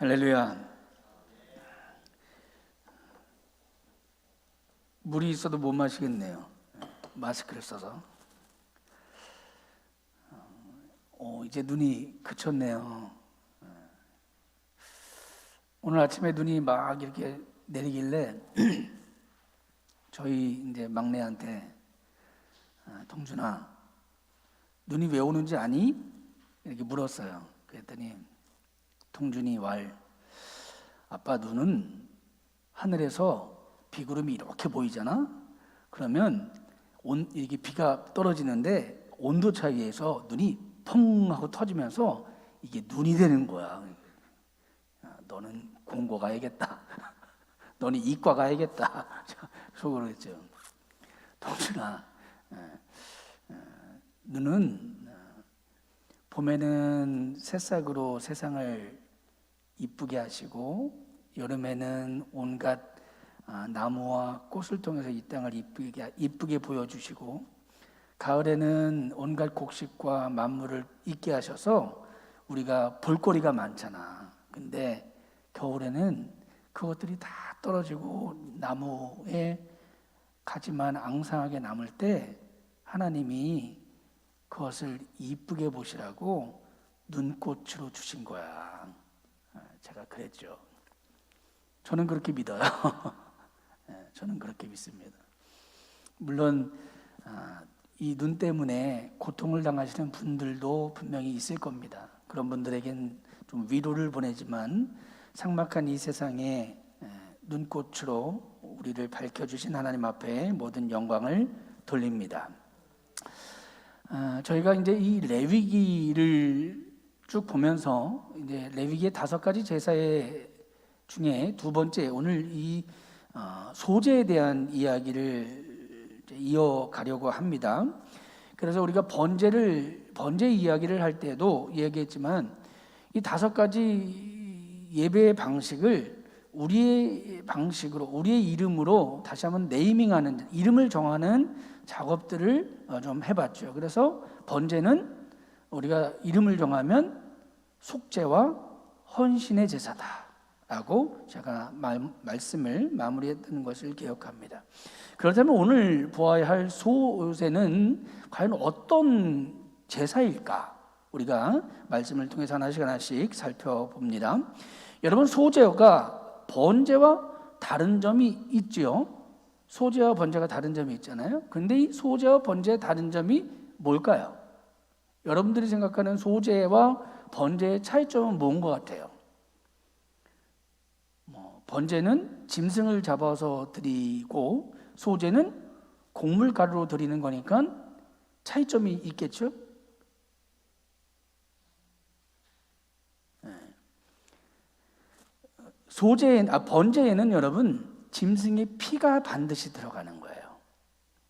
할렐루야. 물이 있어도 못 마시겠네요. 마스크를 써서. 이제 눈이 그쳤네요. 오늘 아침에 눈이 막 이렇게 내리길래 저희 이제 막내한테 동준아, 눈이 왜 오는지 아니? 이렇게 물었어요. 그랬더니 동준이 아빠 눈은 하늘에서 비구름이 이렇게 보이잖아? 그러면 이게 비가 떨어지는데 온도 차이에서 눈이 펑 하고 터지면서 이게 눈이 되는 거야. 너는 공고 가야겠다. 너는 이과 가야겠다. 속으로 했죠. 동준아, 눈은 봄에는 새싹으로 세상을 이쁘게 하시고 여름에는 온갖 나무와 꽃을 통해서 이 땅을 이쁘게 보여주시고 가을에는 온갖 곡식과 만물을 있게 하셔서 우리가 볼거리가 많잖아. 근데 겨울에는 그것들이 다 떨어지고 나무에 가지만 앙상하게 남을 때 하나님이 그것을 이쁘게 보시라고 눈꽃으로 주신 거야. 제가 그랬죠. 저는 그렇게 믿어요. 저는 그렇게 믿습니다. 물론 이 눈 때문에 고통을 당하시는 분들도 분명히 있을 겁니다. 그런 분들에겐 좀 위로를 보내지만 삭막한 이 세상에 눈꽃으로 우리를 밝혀주신 하나님 앞에 모든 영광을 돌립니다. 저희가 이제 이 레위기를 쭉 보면서 이제 레위기의 5가지 제사의 중에 두 번째 오늘 이 소제에 대한 이야기를 이어가려고 합니다. 그래서 우리가 번제 이야기를 할 때도 얘기했지만 이 5가지 예배의 방식을 우리의 방식으로 우리의 이름으로 다시 한번 네이밍하는 이름을 정하는 작업들을 좀 해봤죠. 그래서 번제는 우리가 이름을 정하면 속죄와 헌신의 제사다라고 제가 말씀을 마무리했던 것을 기억합니다. 그렇다면 오늘 보아야 할 소제는 과연 어떤 제사일까? 우리가 말씀을 통해서 하나씩 살펴봅니다. 여러분, 소제가 번제와 다른 점이 있지요. 소제와 번제가 다른 점이 있잖아요. 그런데 이 소제와 번제의 다른 점이 뭘까요? 여러분들이 생각하는 소제와 번제의 차이점은 뭔 것 같아요? 번제는 짐승을 잡아서 드리고 소제는 곡물 가루로 드리는 거니까 차이점이 있겠죠? 번제에는 여러분 짐승의 피가 반드시 들어가는 거예요.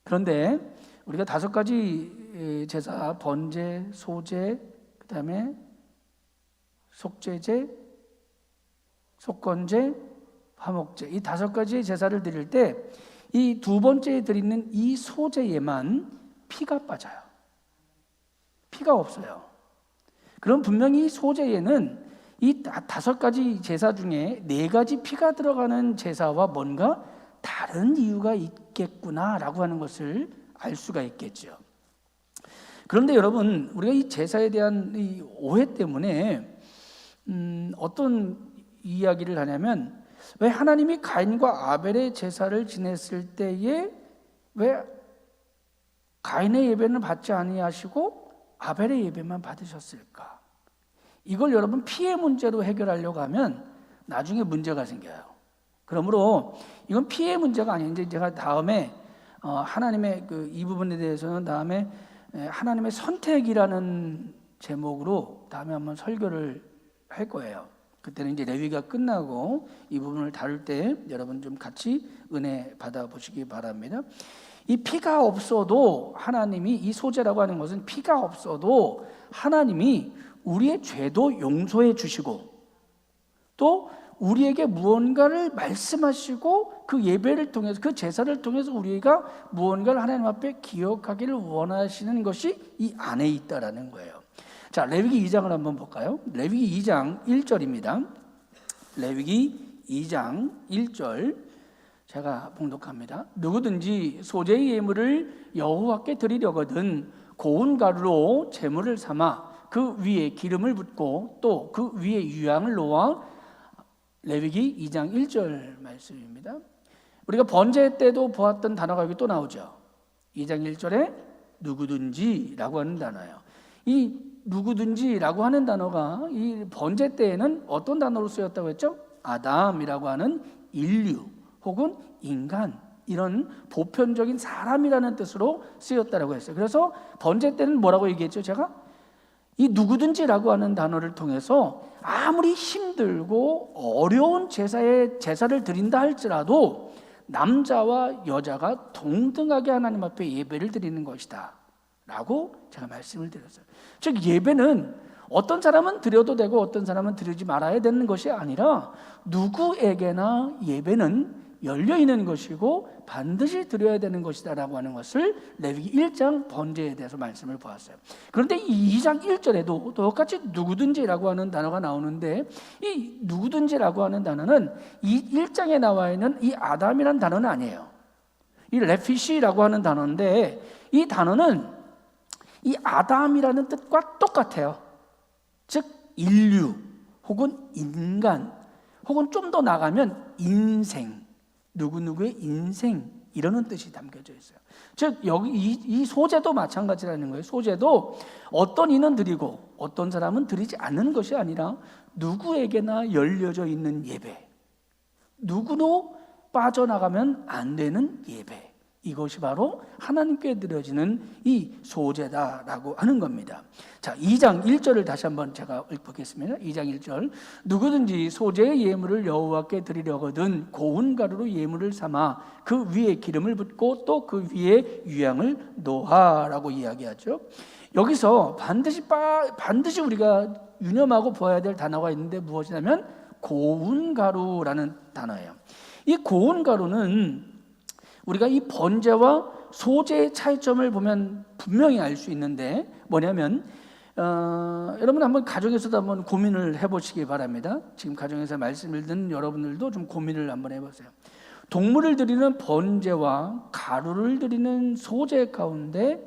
그런데 우리가 5가지 제사, 번제, 소제, 그 다음에 속죄제, 속건제, 화목제, 이 5가지의 제사를 드릴 때 이 두 번째에 드리는 이 소제에만 피가 빠져요. 피가 없어요. 그럼 분명히 소제에는 이 5가지 제사 중에 4가지 피가 들어가는 제사와 뭔가 다른 이유가 있겠구나라고 하는 것을 알 수가 있겠죠. 그런데 여러분, 우리가 이 제사에 대한 이 오해 때문에 어떤 이야기를 하냐면 왜 하나님이 가인과 아벨의 제사를 지냈을 때에 왜 가인의 예배는 받지 아니하시고 아벨의 예배만 받으셨을까? 이걸 여러분 피의 문제로 해결하려고 하면 나중에 문제가 생겨요. 그러므로 이건 피의 문제가 아니에요. 이제 제가 다음에 하나님의 이 부분에 대해서는 다음에 하나님의 선택이라는 제목으로 다음에 한번 설교를 할 거예요. 그때는 이제 레위기가 끝나고 이 부분을 다룰 때 여러분 좀 같이 은혜 받아보시기 바랍니다. 이 피가 없어도 하나님이 이 소제라고 하는 것은 피가 없어도 하나님이 우리의 죄도 용서해 주시고 또 우리에게 무언가를 말씀하시고 그 예배를 통해서 그 제사를 통해서 우리가 무언가를 하나님 앞에 기억하기를 원하시는 것이 이 안에 있다라는 거예요. 자, 레위기 2장을 한번 볼까요? 레위기 2장 1절입니다. 레위기 2장 1절 제가 봉독합니다. 누구든지 소재의 예물을 여호와께 드리려거든 고운 가루로 제물을 삼아 그 위에 기름을 붓고 또 그 위에 유향을 놓아. 레위기 2장 1절 말씀입니다. 우리가 번제 때도 보았던 단어가 여기 또 나오죠. 2장 1절에 누구든지라고 하는 단어예요. 이 누구든지라고 하는 단어가 이 번제 때에는 어떤 단어로 쓰였다고 했죠? 아담이라고 하는 인류 혹은 인간, 이런 보편적인 사람이라는 뜻으로 쓰였다고 했어요. 그래서 번제 때는 뭐라고 얘기했죠? 제가 이 누구든지라고 하는 단어를 통해서 아무리 힘들고 어려운 제사를 드린다 할지라도 남자와 여자가 동등하게 하나님 앞에 예배를 드리는 것이다 라고 제가 말씀을 드렸어요. 즉 예배는 어떤 사람은 드려도 되고 어떤 사람은 드리지 말아야 되는 것이 아니라 누구에게나 예배는 열려있는 것이고 반드시 드려야 되는 것이다 라고 하는 것을 레위기 1장 번제에 대해서 말씀을 보았어요. 그런데 이 2장 1절에도 똑같이 누구든지라고 하는 단어가 나오는데, 이 누구든지라고 하는 단어는 이 1장에 나와 있는 이 아담이라는 단어는 아니에요. 이 레피시라고 하는 단어인데, 이 단어는 이 아담이라는 뜻과 똑같아요. 즉 인류 혹은 인간 혹은 좀 더 나가면 인생, 누구누구의 인생, 이러는 뜻이 담겨져 있어요. 즉 여기 이 소제도 마찬가지라는 거예요. 소제도 어떤 이는 드리고 어떤 사람은 드리지 않는 것이 아니라 누구에게나 열려져 있는 예배, 누구도 빠져나가면 안 되는 예배, 이것이 바로 하나님께 드려지는 이 소제다라고 하는 겁니다. 자, 2장 1절을 다시 한번 제가 읽겠습니다. 2장 1절. 누구든지 소제의 예물을 여호와께 드리려거든 고운 가루로 예물을 삼아 그 위에 기름을 붓고 또 그 위에 유향을 놓아라고 이야기하죠. 여기서 반드시 우리가 유념하고 보아야 될 단어가 있는데 무엇이냐면 고운 가루라는 단어예요. 이 고운 가루는 우리가 이 번제와 소제의 차이점을 보면 분명히 알 수 있는데 뭐냐면 여러분 한번 가정에서도 한번 고민을 해보시기 바랍니다. 지금 가정에서 말씀을 듣는 여러분들도 좀 고민을 한번 해보세요. 동물을 드리는 번제와 가루를 드리는 소제 가운데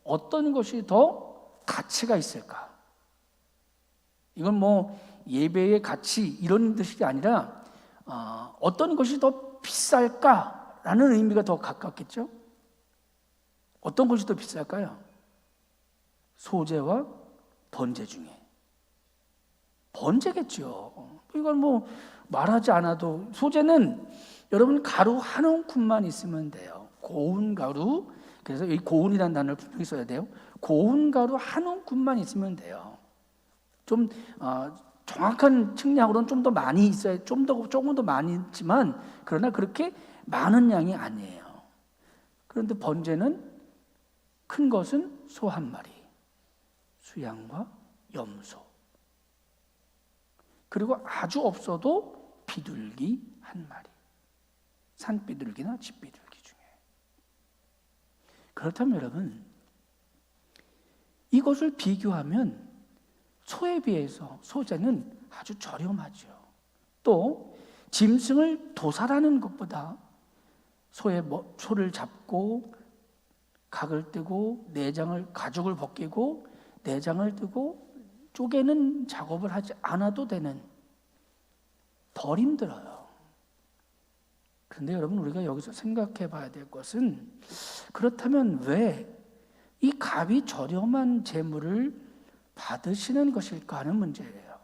어떤 것이 더 가치가 있을까? 이건 뭐 예배의 가치 이런 뜻이 아니라 어떤 것이 더 비쌀까? 라는 의미가 더 가깝겠죠? 어떤 것이 더 비쌀까요? 소제와 번제 중에 번제겠죠. 이건 뭐 말하지 않아도, 소제는 여러분 가루 한 움큼만 있으면 돼요. 고운 가루, 그래서 이 고운이라는 단어를 분명히 써야 돼요. 고운 가루 한 움큼만 있으면 돼요. 좀 정확한 측량으로는 좀 더 많이 있어야, 조금 더 많이 있지만 그러나 그렇게 많은 양이 아니에요. 그런데 번제는 큰 것은 소 한 마리, 수양과 염소, 그리고 아주 없어도 비둘기 한 마리, 산비둘기나 집비둘기 중에. 그렇다면 여러분, 이것을 비교하면 소에 비해서 소제는 아주 저렴하죠. 또 짐승을 도살하는 것보다 소를 잡고 각을 떼고 가죽을 벗기고 내장을 뜨고 쪼개는 작업을 하지 않아도 되는, 덜 힘들어요. 그런데 여러분, 우리가 여기서 생각해 봐야 될 것은, 그렇다면 왜 이 값이 저렴한 제물을 받으시는 것일까 하는 문제예요.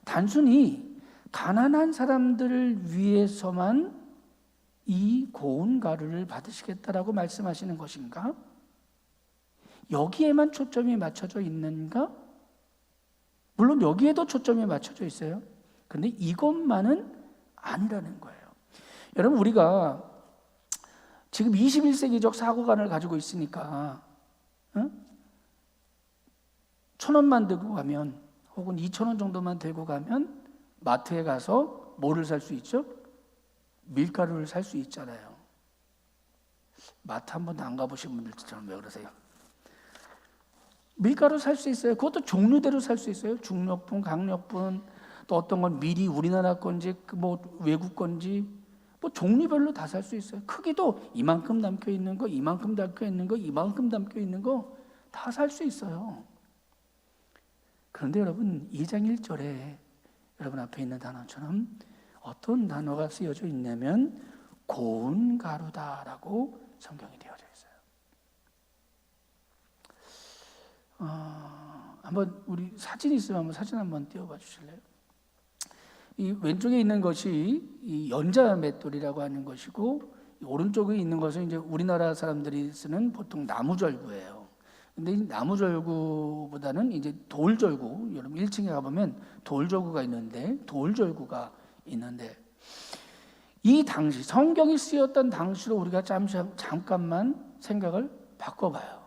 단순히 가난한 사람들을 위해서만 이 고운 가루를 받으시겠다라고 말씀하시는 것인가? 여기에만 초점이 맞춰져 있는가? 물론 여기에도 초점이 맞춰져 있어요. 그런데 이것만은 아니라는 거예요. 여러분, 우리가 지금 21세기적 사고관을 가지고 있으니까 1,000원만 들고 가면, 혹은 2,000원 정도만 들고 가면 마트에 가서 뭐를 살 수 있죠? 밀가루를 살 수 있잖아요. 마트 한 번도 안 가보신 분들처럼 왜 그러세요? 밀가루 살 수 있어요. 그것도 종류대로 살 수 있어요. 중력분, 강력분, 또 어떤 건 미리 우리나라 건지 뭐 외국 건지 뭐 종류별로 다 살 수 있어요. 크기도 이만큼 담겨 있는 거, 이만큼 담겨 있는 거, 이만큼 담겨 있는 거 다 살 수 있어요. 그런데 여러분 2장 1절에 여러분 앞에 있는 단어처럼 어떤 단어가 쓰여져 있냐면 고운 가루다라고 성경이 되어져 있어요. 한번 우리 사진 있으면 한번 사진 한번 띄워봐 주실래요? 이 왼쪽에 있는 것이 이 연자 맷돌이라고 하는 것이고 이 오른쪽에 있는 것은 이제 우리나라 사람들이 쓰는 보통 나무절구예요. 근데 이 나무절구보다는 이제 돌절구, 여러분 1층에 가보면 돌절구가 있는데 이 당시 성경이 쓰였던 당시로 우리가 잠깐만 생각을 바꿔봐요.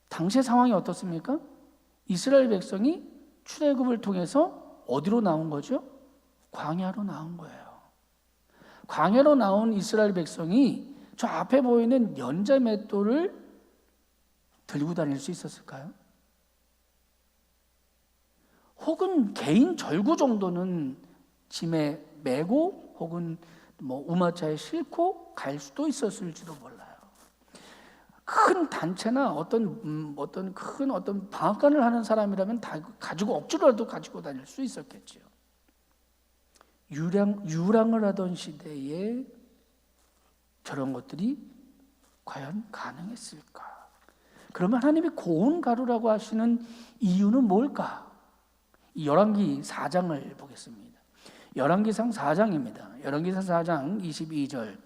당시의 상황이 어떻습니까? 이스라엘 백성이 출애굽을 통해서 어디로 나온 거죠? 광야로 나온 거예요. 광야로 나온 이스라엘 백성이 저 앞에 보이는 연자 맷돌을 들고 다닐 수 있었을까요? 혹은 개인 절구 정도는 짐에 메고 혹은 뭐 우마차에 싣고 갈 수도 있었을지도 몰라요. 큰 단체나 어떤 큰 방앗간을 하는 사람이라면 다 가지고 억지로라도 가지고 다닐 수 있었겠죠. 유랑을 하던 시대에 저런 것들이 과연 가능했을까? 그러면 하나님이 고운 가루라고 하시는 이유는 뭘까? 열왕기 4장을 보겠습니다. 열왕기상 4장입니다. 열왕기상 4장 22절.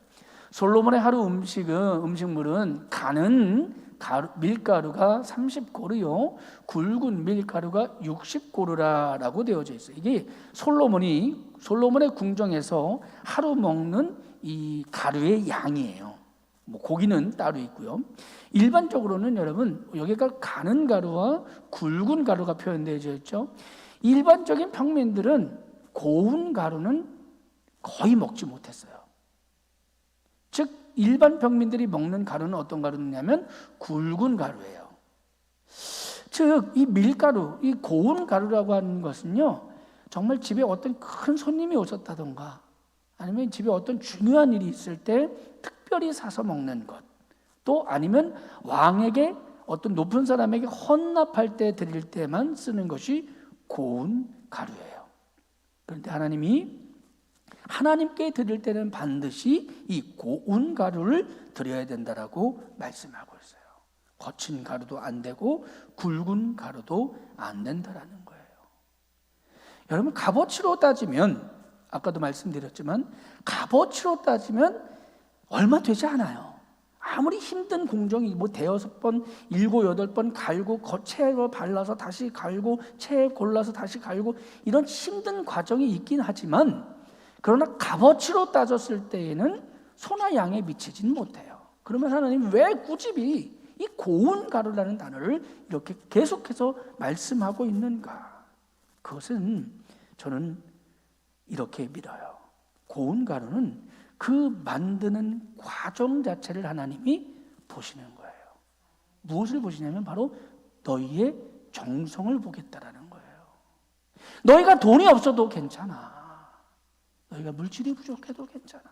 솔로몬의 하루 음식물은 가는 밀가루가 30고루요 굵은 밀가루가 60고루라라고 되어져 있어요. 이게 솔로몬의 궁정에서 하루 먹는 이 가루의 양이에요. 뭐 고기는 따로 있고요. 일반적으로는 여러분 여기가 가는 가루와 굵은 가루가 표현되어 있죠. 일반적인 평민들은 고운 가루는 거의 먹지 못했어요. 즉 일반 평민들이 먹는 가루는 어떤 가루냐면 굵은 가루예요. 즉 이 밀가루, 이 고운 가루라고 하는 것은요, 정말 집에 어떤 큰 손님이 오셨다던가 아니면 집에 어떤 중요한 일이 있을 때 특별히 사서 먹는 것, 또 아니면 왕에게 어떤 높은 사람에게 헌납할 때 드릴 때만 쓰는 것이 고운 가루예요. 그런데 하나님께 드릴 때는 반드시 이 고운 가루를 드려야 된다라고 말씀하고 있어요. 거친 가루도 안 되고 굵은 가루도 안 된다라는 거예요. 여러분 값어치로 따지면 아까도 말씀드렸지만 값어치로 따지면 얼마 되지 않아요. 아무리 힘든 공정이 뭐 대여섯 번, 7, 8번 갈고 채로 발라서 다시 갈고 채 골라서 다시 갈고 이런 힘든 과정이 있긴 하지만 그러나 값어치로 따졌을 때에는 소나 양에 미치지는 못해요. 그러면 하나님 왜 굳이 이 고운 가루라는 단어를 이렇게 계속해서 말씀하고 있는가? 그것은 저는 이렇게 믿어요. 고운 가루는 그 만드는 과정 자체를 하나님이 보시는 거예요. 무엇을 보시냐면 바로 너희의 정성을 보겠다라는 거예요. 너희가 돈이 없어도 괜찮아. 너희가 물질이 부족해도 괜찮아.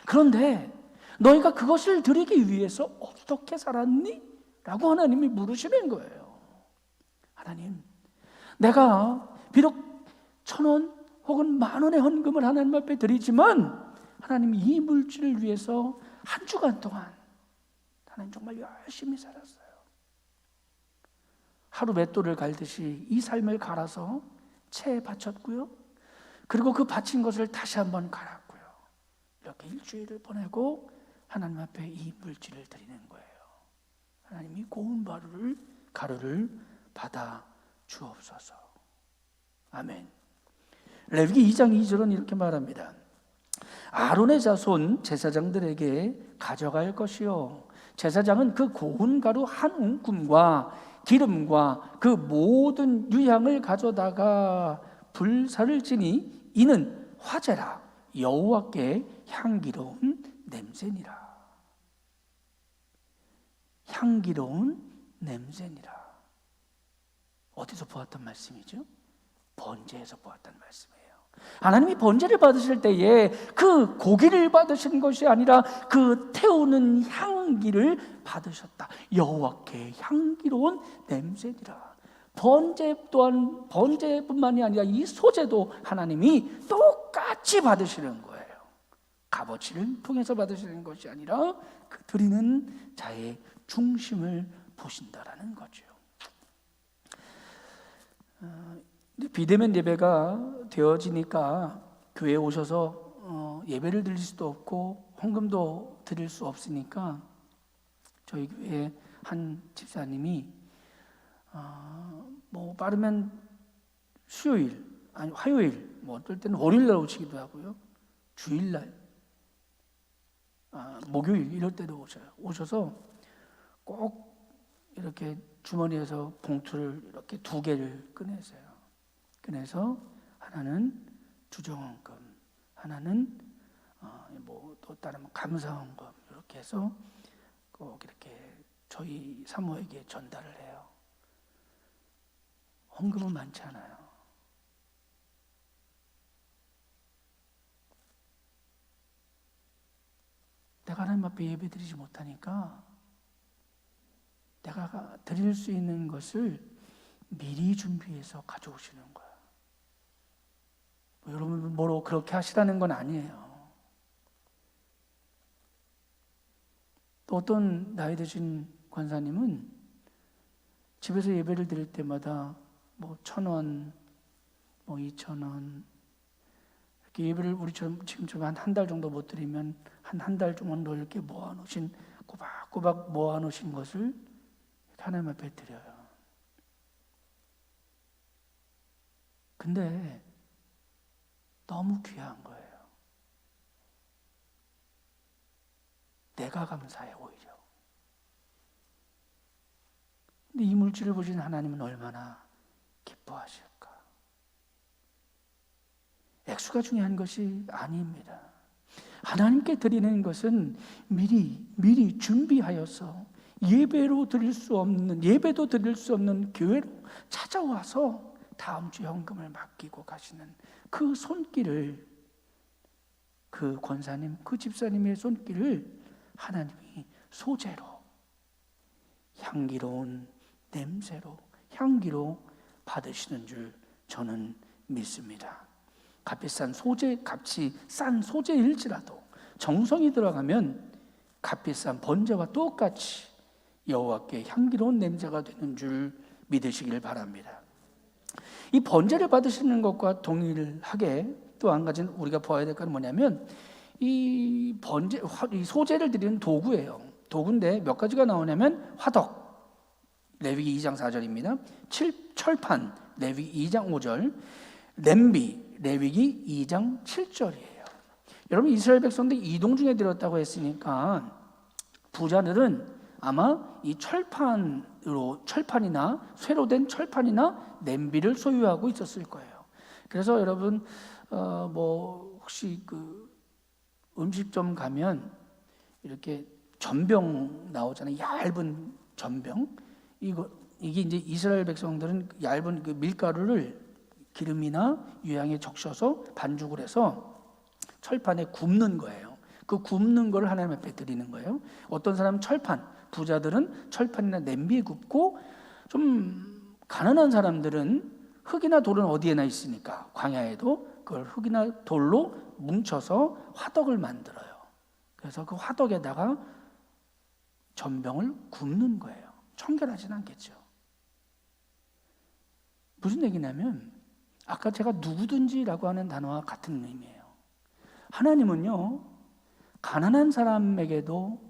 그런데 너희가 그것을 드리기 위해서 어떻게 살았니? 라고 하나님이 물으시는 거예요. 하나님, 내가 비록 1,000원 혹은 10,000원의 헌금을 하나님 앞에 드리지만 하나님이 이 물질을 위해서 한 주간 동안 하나님 정말 열심히 살았어요. 하루 맷돌을 갈듯이 이 삶을 갈아서 채에 바쳤고요. 그리고 그 바친 것을 다시 한번 갈았고요. 이렇게 일주일을 보내고 하나님 앞에 이 물질을 드리는 거예요. 하나님이 고운 가루를 받아 주옵소서. 아멘. 레위기 2장 2절은 이렇게 말합니다. 아론의 자손 제사장들에게 가져갈 것이요 제사장은 그 고운 가루 한 움큼과 기름과 그 모든 유향을 가져다가 불사를 지니 이는 화제라 여호와께 향기로운 냄새니라. 향기로운 냄새니라. 어디서 보았던 말씀이죠? 번제에서 보았다는 말씀이에요. 하나님이 번제를 받으실 때에 그 고기를 받으신 것이 아니라 그 태우는 향기를 받으셨다. 여호와께 향기로운 냄새니라. 번제 또한 번제뿐만이 아니라 이 소제도 하나님이 똑같이 받으시는 거예요. 값어치를 통해서 받으시는 것이 아니라 그 드리는 자의 중심을 보신다라는 거죠. 비대면 예배가 되어지니까 교회에 오셔서 예배를 드릴 수도 없고 헌금도 드릴 수 없으니까 저희 교회 한 집사님이 뭐 빠르면 수요일 아니 화요일 뭐 어떨 때는 월요일 날 오시기도 하고요. 주일날 목요일 이럴 때도 오셔요. 오셔서 꼭 이렇게 주머니에서 봉투를 이렇게 2개를 꺼내세요. 그래서 하나는 주정헌금, 하나는 뭐 또 다른 감사헌금 이렇게 해서 꼭 이렇게 저희 사모에게 전달을 해요. 헌금은 많지 않아요. 내가 하나님 앞에 예배드리지 못하니까 내가 드릴 수 있는 것을 미리 준비해서 가져오시는 거예요. 여러분 뭐로 그렇게 하시라는 건 아니에요. 또 어떤 나이 드신 권사님은 집에서 예배를 드릴 때마다 뭐 1,000원, 뭐 2,000원 이렇게 예배를 우리처럼 지금처럼 한 달 정도 못 드리면 한 달 정도 이렇게 모아놓으신 꼬박꼬박 모아놓으신 것을 하나님 앞에 드려요. 근데 너무 귀한 거예요. 내가 감사해 오히려. 근데 이 물질을 보신 하나님은 얼마나 기뻐하실까? 액수가 중요한 것이 아닙니다. 하나님께 드리는 것은 미리 준비하여서 예배도 드릴 수 없는 교회로 찾아와서 다음 주 헌금을 맡기고 가시는 그 손길을, 그 권사님, 그 집사님의 손길을 하나님이 소재로, 향기로운 냄새로, 향기로 받으시는 줄 저는 믿습니다. 값이 싼 소재일지라도 정성이 들어가면 값이 싼 번제와 똑같이 여호와께 향기로운 냄새가 되는 줄 믿으시길 바랍니다. 이 번제를 받으시는 것과 동일하게 또 한 가지는 우리가 보아야 될 건 뭐냐면 이 소제를 드리는 도구예요. 도구인데 몇 가지가 나오냐면 화덕, 레위기 2장 4절입니다. 철판, 레위기 2장 5절, 냄비, 레위기 2장 7절이에요. 여러분 이스라엘 백성들이 이동 중에 드렸다고 했으니까 부자들은 아마 이 철판이나 쇠로 된 철판이나 냄비를 소유하고 있었을 거예요. 그래서 여러분 뭐 혹시 그 음식점 가면 이렇게 전병 나오잖아요. 얇은 전병. 이게 이제 이스라엘 백성들은 얇은 그 밀가루를 기름이나 유향에 적셔서 반죽을 해서 철판에 굽는 거예요. 그 굽는 걸 하나님 앞에 드리는 거예요. 어떤 사람은 부자들은 철판이나 냄비에 굽고, 좀 가난한 사람들은 흙이나 돌은 어디에나 있으니까 광야에도 그걸 흙이나 돌로 뭉쳐서 화덕을 만들어요. 그래서 그 화덕에다가 전병을 굽는 거예요. 청결하진 않겠죠. 무슨 얘기냐면 아까 제가 누구든지라고 하는 단어와 같은 의미예요. 하나님은요, 가난한 사람에게도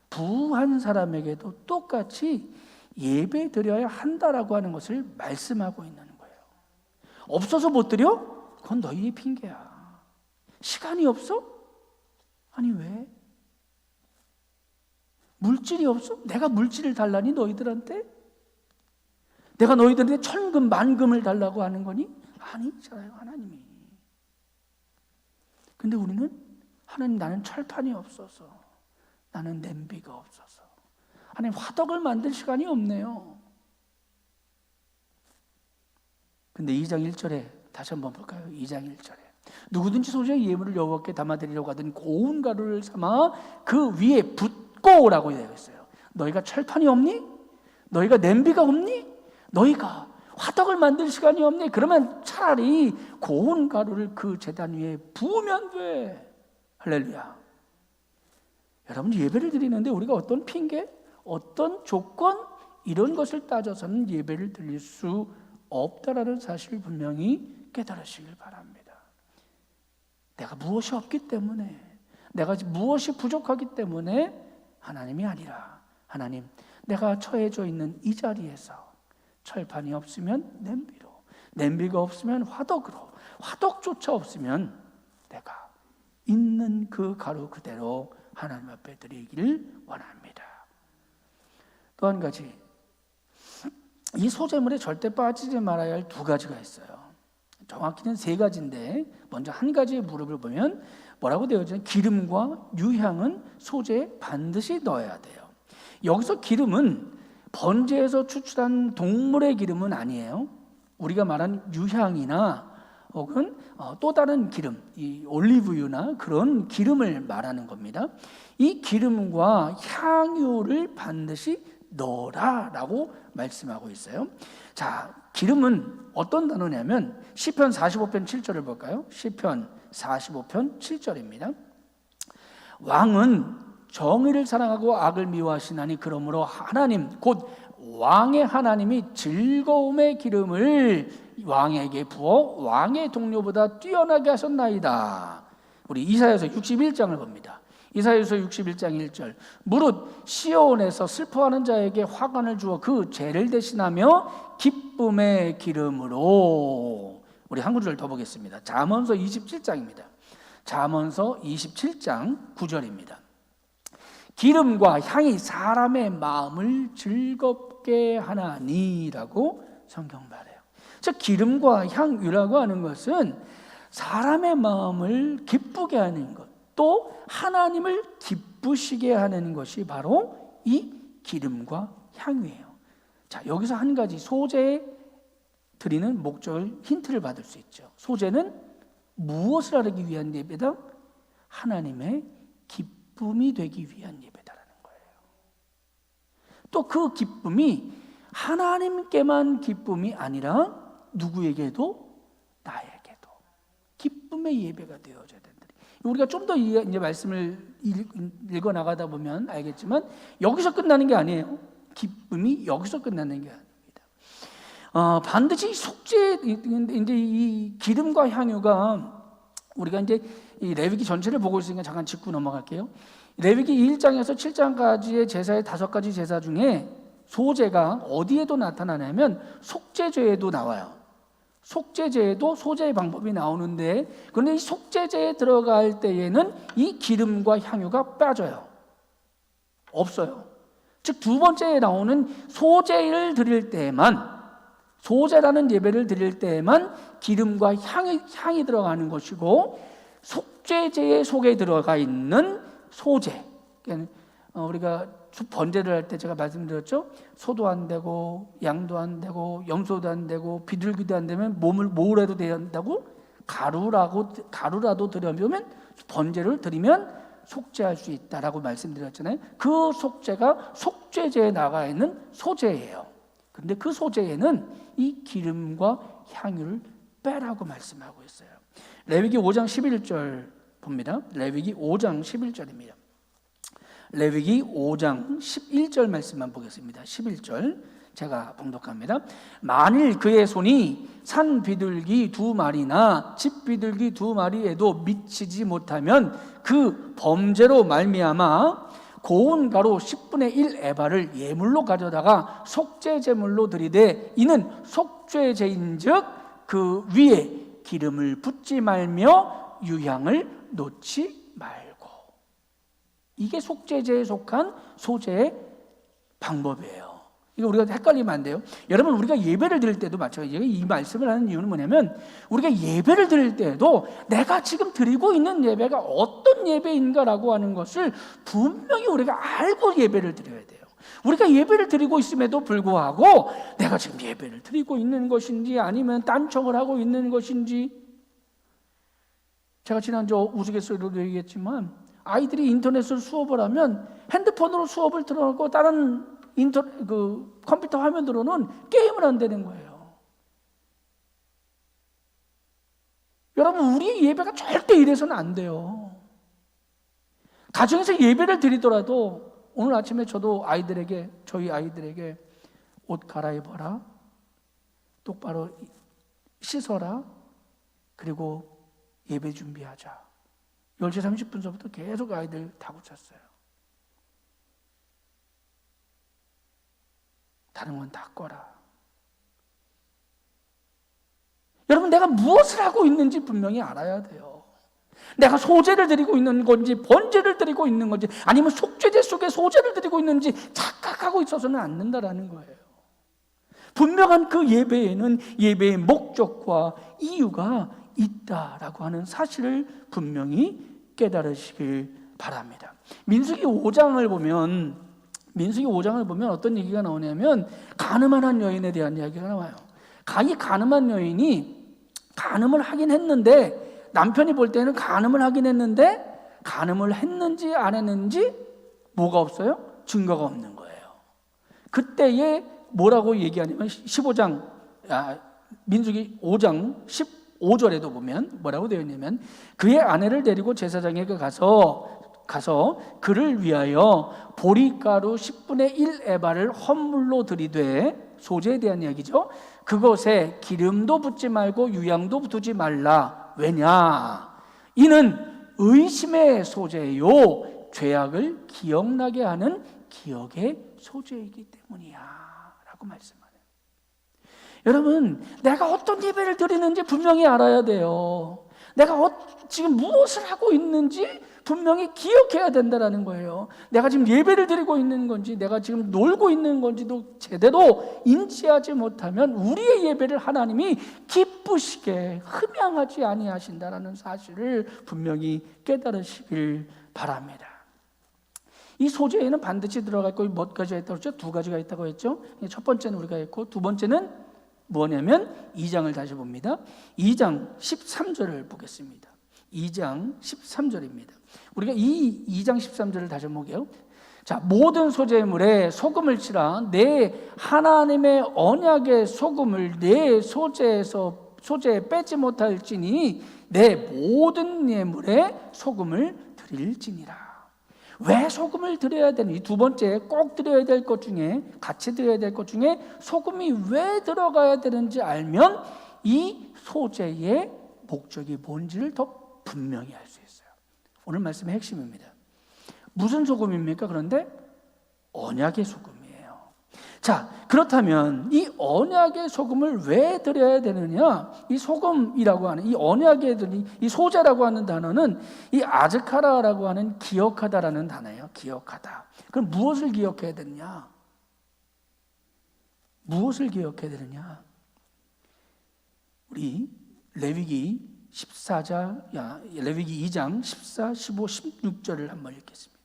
부한 사람에게도 똑같이 예배 드려야 한다라고 하는 것을 말씀하고 있는 거예요. 없어서 못 드려? 그건 너희의 핑계야. 시간이 없어? 아니 왜? 물질이 없어? 내가 물질을 달라니 너희들한테? 내가 너희들한테 1,000금 만금을 달라고 하는 거니? 아니잖아요, 하나님이. 근데 우리는 하나님, 나는 철판이 없어서, 나는 냄비가 없어서, 하나님 화덕을 만들 시간이 없네요. 근데 2장 1절에 다시 한번 볼까요? 2장 1절에 누구든지 소재의 예물을 여호와께 담아드리려고 하든 고운 가루를 삼아 그 위에 붓고라고 되어 있어요. 너희가 철판이 없니? 너희가 냄비가 없니? 너희가 화덕을 만들 시간이 없니? 그러면 차라리 고운 가루를 그 제단 위에 부으면 돼. 할렐루야. 여러분, 예배를 드리는데 우리가 어떤 핑계, 어떤 조건, 이런 것을 따져서는 예배를 드릴 수 없다라는 사실을 분명히 깨달으시길 바랍니다. 내가 무엇이 없기 때문에, 내가 무엇이 부족하기 때문에 하나님이 아니라, 하나님, 내가 처해져 있는 이 자리에서 철판이 없으면 냄비로, 냄비가 없으면 화덕으로, 화덕조차 없으면 내가 있는 그 가루 그대로 하나님 앞에 드리기를 원합니다. 또 한 가지, 이 소재물에 절대 빠지지 말아야 할 두 가지가 있어요. 정확히는 세 가지인데 먼저 한 가지의 무릎을 보면 뭐라고 되어 있죠? 기름과 유향은 소재에 반드시 넣어야 돼요. 여기서 기름은 번제에서 추출한 동물의 기름은 아니에요. 우리가 말하는 유향이나 혹은 또 다른 기름, 이 올리브유나 그런 기름을 말하는 겁니다. 이 기름과 향유를 반드시 넣어라라고 말씀하고 있어요. 자, 기름은 어떤 단어냐면 시편 45편 7절을 볼까요? 시편 45편 7절입니다. 왕은 정의를 사랑하고 악을 미워하시나니 그러므로 하나님 곧 왕의 하나님이 즐거움의 기름을 왕에게 부어 왕의 동료보다 뛰어나게 하셨나이다. 우리 이사야서 61장을 봅니다. 이사야서 61장 1절 무릇 시온에서 슬퍼하는 자에게 화관을 주어 그 죄를 대신하며 기쁨의 기름으로. 우리 한 구절 더 보겠습니다. 잠언서 27장입니다. 잠언서 27장 9절입니다. 기름과 향이 사람의 마음을 즐겁게 하나니라고 성경 말해요. 즉 기름과 향유라고 하는 것은 사람의 마음을 기쁘게 하는 것, 또 하나님을 기쁘시게 하는 것이 바로 이 기름과 향유예요. 자, 여기서 한 가지 소재에 드리는 목적을 힌트를 받을 수 있죠. 소재는 무엇을 하기 위한 예배다? 하나님의 기쁨이 되기 위한 예배다라는 거예요. 또 그 기쁨이 하나님께만 기쁨이 아니라 누구에게도, 나에게도 기쁨의 예배가 되어져야 된다. 우리가 좀 더 이제 말씀을 읽어 나가다 보면 알겠지만 여기서 끝나는 게 아니에요. 기쁨이 여기서 끝나는 게 아닙니다. 반드시 속죄, 이제 이 기름과 향유가 우리가 이제 이 레위기 전체를 보고 있으니까 잠깐 짚고 넘어갈게요. 레위기 1장에서 7장까지의 제사의 5가지 제사 중에 소재가 어디에도 나타나냐면 속죄제에도 나와요. 속죄제에도 소재의 방법이 나오는데, 그런데 이 속죄제에 들어갈 때에는 이 기름과 향유가 빠져요. 없어요. 즉 두 번째에 나오는 소재를 드릴 때에만, 소재라는 예배를 드릴 때에만 기름과 향이 들어가는 것이고, 속죄제의 속에 들어가 있는 소재, 우리가 번제를 할 때 제가 말씀드렸죠. 소도 안 되고 양도 안 되고 염소도 안 되고 비둘기도 안 되면 뭘 해도 된다고? 가루라도 드려면 번제를 드리면 속죄할 수 있다라고 말씀드렸잖아요. 그 속죄가 속죄제에 나가 있는 소재예요. 그런데 그 소재에는 이 기름과 향유를 빼라고 말씀하고 있어요. 레위기 5장 11절 봅니다. 레위기 5장 11절입니다. 레위기 5장 11절 말씀만 보겠습니다. 11절 제가 봉독합니다. 만일 그의 손이 산 비둘기 2마리나 집 비둘기 2마리에도 미치지 못하면 그 범죄로 말미암아 고운 가루 10분의 1 에바를 예물로 가져다가 속죄제물로 드리되 이는 속죄제인즉 그 위에 기름을 붓지 말며 유향을 놓지 말고. 이게 속죄제에 속한 소재의 방법이에요. 이거 우리가 헷갈리면 안 돼요. 여러분, 우리가 예배를 드릴 때도 마찬가지예요. 이 말씀을 하는 이유는 뭐냐면 우리가 예배를 드릴 때도 내가 지금 드리고 있는 예배가 어떤 예배인가라고 하는 것을 분명히 우리가 알고 예배를 드려야 돼요. 우리가 예배를 드리고 있음에도 불구하고 내가 지금 예배를 드리고 있는 것인지 아니면 딴청을 하고 있는 것인지, 제가 지난주 우스갯소리로도 얘기했지만 아이들이 인터넷을 수업을 하면 핸드폰으로 수업을 들어놓고 다른 컴퓨터 화면으로는 게임을 한다는 거예요. 여러분, 우리의 예배가 절대 이래서는 안 돼요. 가정에서 예배를 드리더라도 오늘 아침에 저희 아이들에게 옷 갈아입어라, 똑바로 씻어라, 그리고 예배 준비하자. 10시 30분서부터 계속 아이들 다구쳤어요. 다른 건 다 꺼라. 여러분, 내가 무엇을 하고 있는지 분명히 알아야 돼요. 내가 소제를 드리고 있는 건지 번제를 드리고 있는 건지 아니면 속죄제 속에 소제를 드리고 있는지 착각하고 있어서는 안 된다라는 거예요. 분명한 그 예배에는 예배의 목적과 이유가 있다라고 하는 사실을 분명히 깨달으시길 바랍니다. 민수기 5장을 보면 어떤 얘기가 나오냐면 가늠한 여인에 대한 이야기가 나와요. 이 가늠한 여인이 간음을 하긴 했는데, 남편이 볼 때는 간음을 하긴 했는데 간음을 했는지 안 했는지 뭐가 없어요? 증거가 없는 거예요. 그때에 뭐라고 얘기하냐면 15장 민수기 5장 15절에도 보면 뭐라고 되어 있냐면 그의 아내를 데리고 제사장에게 가서 그를 위하여 보리가루 10분의 1 에바를 헌물로 드리되, 소제에 대한 이야기죠. 그것에 기름도 붓지 말고 유향도 두지 말라. 왜냐? 이는 의심의 소제요, 죄악을 기억나게 하는 기억의 소제이기 때문이야 라고 말씀하네요. 여러분, 내가 어떤 예배를 드리는지 분명히 알아야 돼요. 내가 지금 무엇을 하고 있는지 분명히 기억해야 된다는 거예요. 내가 지금 예배를 드리고 있는 건지 내가 지금 놀고 있는 건지도 제대로 인지하지 못하면 우리의 예배를 하나님이 기쁘시게 흠양하지 아니하신다는 사실을 분명히 깨달으시길 바랍니다. 이 소제에는 반드시 들어갈 거 몇 가지가 있다고 했죠? 2가지가 있다고 했죠? 첫 번째는 우리가 했고, 두 번째는 뭐냐면 2장을 다시 봅니다. 2장 13절을 보겠습니다. 2장 13절입니다. 우리가 이 2장 13절을 다시 한번 볼게요. 자, 모든 소제물에 소금을 치라. 내 하나님의 언약의 소금을 내 소제에 빼지 못할지니 내 모든 예물에 소금을 드릴지니라. 왜 소금을 드려야 되는지, 두 번째 꼭 드려야 될 것 중에, 같이 드려야 될 것 중에 소금이 왜 들어가야 되는지 알면 이 소제의 목적이 뭔지를 더 분명히 알 수 있어요. 오늘 말씀의 핵심입니다. 무슨 소금입니까? 그런데 언약의 소금이에요. 자, 그렇다면 이 언약의 소금을 왜 드려야 되느냐? 이 소금이라고 하는 이 언약의 이 소제라고 하는 단어는 이 아즈카라라고 하는 기억하다라는 단어예요. 기억하다. 그럼 무엇을 기억해야 되느냐? 무엇을 기억해야 되느냐? 우리 레위기 2장 14, 15, 16절을 한번 읽겠습니다.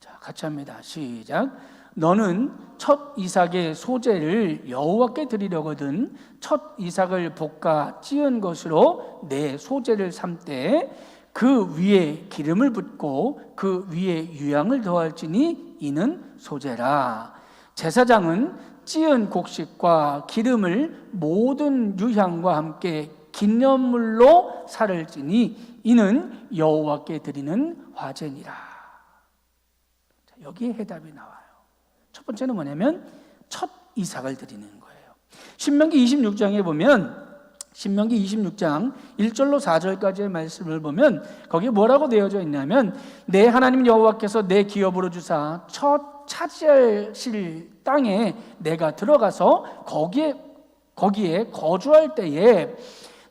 자, 같이 합니다. 시작. 너는 첫 이삭의 소제를 여호와께 드리려거든 첫 이삭을 볶아 찌은 것으로 내 소제를 삼되 그 위에 기름을 붓고 그 위에 유향을 더할지니 이는 소제라. 제사장은 찌은 곡식과 기름을 모든 유향과 함께 기념물로 살을 찌니 이는 여호와께 드리는 화제니라. 여기에 해답이 나와요. 첫 번째는 뭐냐면 첫 이삭을 드리는 거예요. 신명기 26장에 보면, 신명기 26장 1절로 4절까지의 말씀을 보면 거기에 뭐라고 되어져 있냐면 내 하나님 여호와께서 내 기업으로 주사 첫 차지하실 땅에 내가 들어가서 거기에 거주할 때에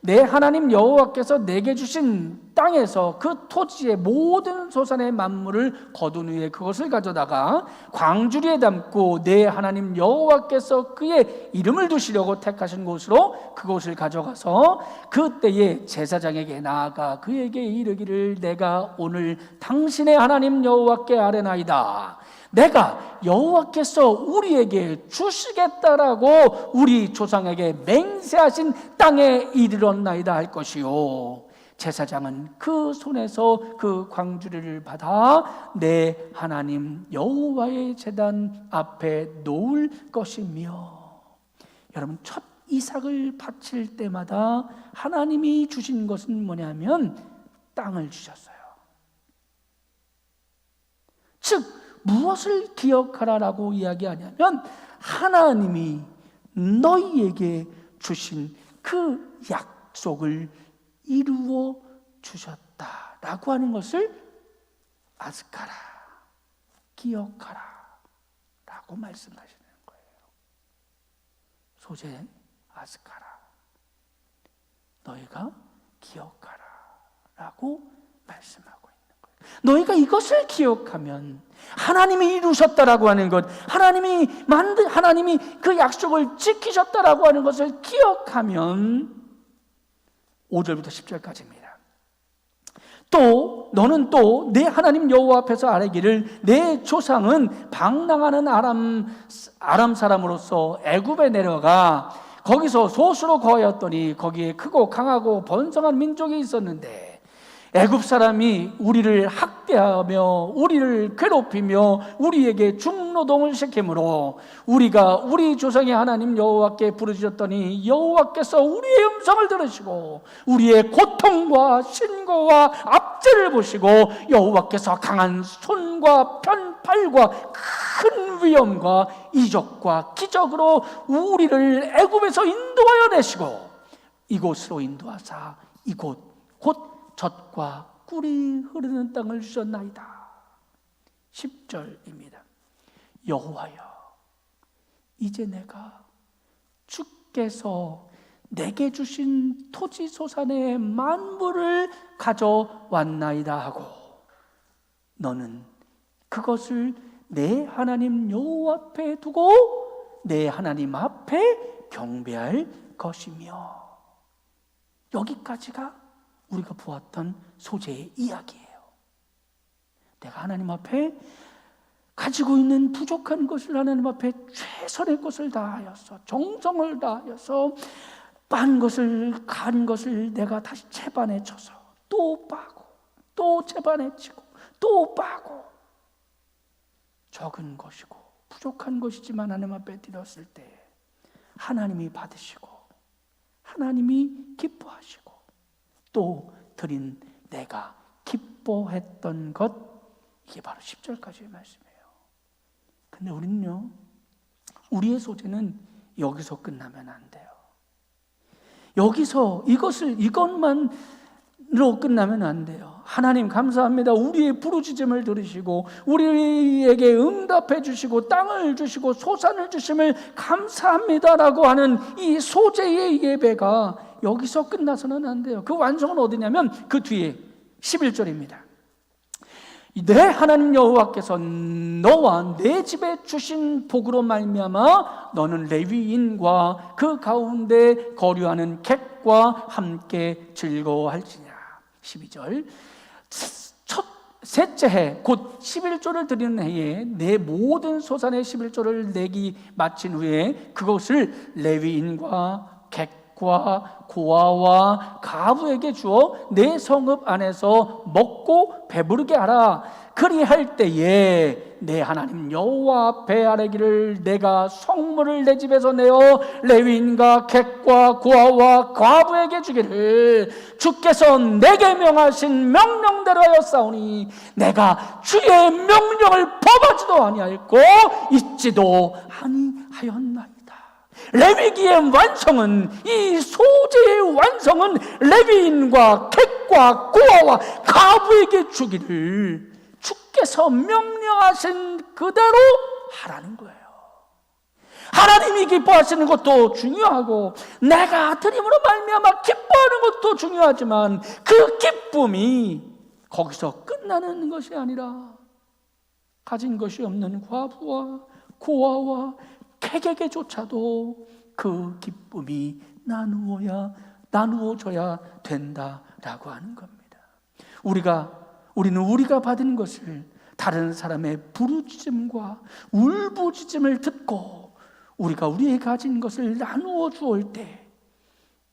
내 하나님 여호와께서 내게 주신 땅에서 그 토지의 모든 소산의 만물을 거둔 후에 그것을 가져다가 광주리에 담고 내 하나님 여호와께서 그의 이름을 두시려고 택하신 곳으로 그곳을 가져가서 그때에 제사장에게 나아가 그에게 이르기를 내가 오늘 당신의 하나님 여호와께 아뢰나이다. 내가 여호와께서 우리에게 주시겠다라고 우리 조상에게 맹세하신 땅에 이르렀나이다 할 것이요, 제사장은 그 손에서 그 광주리를 받아 내 하나님 여호와의 제단 앞에 놓을 것이며. 여러분, 첫 이삭을 바칠 때마다 하나님이 주신 것은 뭐냐면 땅을 주셨어요. 즉 무엇을 기억하라라고 이야기하냐면 하나님이 너희에게 주신 그 약속을 이루어 주셨다라고 하는 것을 아스카라, 기억하라 라고 말씀하시는 거예요. 소재 아스카라, 너희가 기억하라 라고 말씀하고 있는 거예요. 너희가 이것을 기억하면 하나님이 이루셨다라고 하는 것, 하나님이 그 약속을 지키셨다라고 하는 것을 기억하면 5절부터 10절까지입니다. 또 너는 또 내 하나님 여호와 앞에서 아뢰기를 내 조상은 방랑하는 아람 사람으로서 애굽에 내려가 거기서 소수로 거하였더니 거기에 크고 강하고 번성한 민족이 있었는데 애굽 사람이 우리를 학대하며 우리를 괴롭히며 우리에게 중노동을 시키므로 우리가 우리 조상의 하나님 여호와께 부르짖었더니 여호와께서 우리의 음성을 들으시고 우리의 고통과 신고와 압제를 보시고 여호와께서 강한 손과 편팔과 큰 위엄과 이적과 기적으로 우리를 애굽에서 인도하여 내시고 이곳으로 인도하사 이곳 곧 젖과 꿀이 흐르는 땅을 주셨나이다. 10절입니다. 여호와여, 이제 내가 주께서 내게 주신 토지 소산의 만물을 가져왔나이다 하고 너는 그것을 내 하나님 여호와 앞에 두고 내 하나님 앞에 경배할 것이며. 여기까지가 우리가 보았던 소재의 이야기예요. 내가 하나님 앞에 가지고 있는 부족한 것을 하나님 앞에 최선의 것을 다하여서 정성을 다하여서 간 것을 내가 다시 채반에 쳐서 또 빠고 또 채반에 치고 또 빠고 적은 것이고 부족한 것이지만 하나님 앞에 드렸을 때 하나님이 받으시고 하나님이 기뻐하시고 또 드린 내가 기뻐했던 것, 이게 바로 10절까지의 말씀이에요. 근데 우리는요, 우리의 소재는 여기서 끝나면 안 돼요. 여기서 이것만으로 끝나면 안 돼요. 하나님 감사합니다. 우리의 부르짖음을 들으시고 우리에게 응답해 주시고 땅을 주시고 소산을 주심을 감사합니다라고 하는 이 소재의 예배가 여기서 끝나서는 안 돼요. 그 완성은 어디냐면 그 뒤에 11절입니다. 내 하나님 여호와께서 너와 내 집에 주신 복으로 말미암아 너는 레위인과 그 가운데 거류하는 객과 함께 즐거워할지니라. 12절. 셋째 해 곧 11조를 드리는 해에 내 모든 소산의 11조를 내기 마친 후에 그것을 레위인과 객과 고아와 가부에게 주어 내 성읍 안에서 먹고 배부르게 하라. 그리할 때에 내 하나님 여호와 앞에 아뢰기를 내가 성물을 내 집에서 내어 레위인과 객과 고아와 과부에게 주기를 주께서 내게 명하신 명령대로 하였사오니 내가 주의 명령을 범하지도 아니하였고 잊지도 아니하였나이다. 레위기의 완성은, 이 소재의 완성은 레위인과 객과 고아와 가부에게 주기를 주께서 명령하신 그대로 하라는 거예요. 하나님이 기뻐하시는 것도 중요하고 내가 드림으로 말미암아 기뻐하는 것도 중요하지만 그 기쁨이 거기서 끝나는 것이 아니라 가진 것이 없는 과부와 고아와 객에게조차도 그 기쁨이 나누어져야 된다라고 하는 겁니다. 우리는 우리가 받은 것을 다른 사람의 부르짖음과 울부짖음을 듣고 우리가 우리의 가진 것을 나누어 주올 때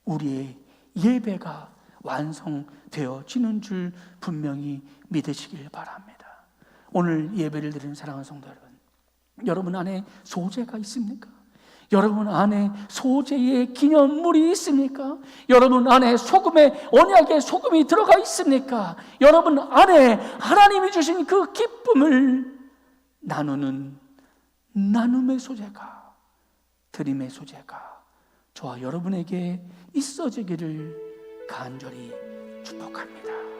우리의 예배가 완성되어지는 줄 분명히 믿으시길 바랍니다. 오늘 예배를 드리는 사랑하는 성도 여러분 안에 소재가 있습니까? 여러분 안에 소재의 기념물이 있습니까? 여러분 안에 언약의 소금이 들어가 있습니까? 여러분 안에 하나님이 주신 그 기쁨을 나누는 나눔의 소재가, 드림의 소재가 저와 여러분에게 있어지기를 간절히 축복합니다.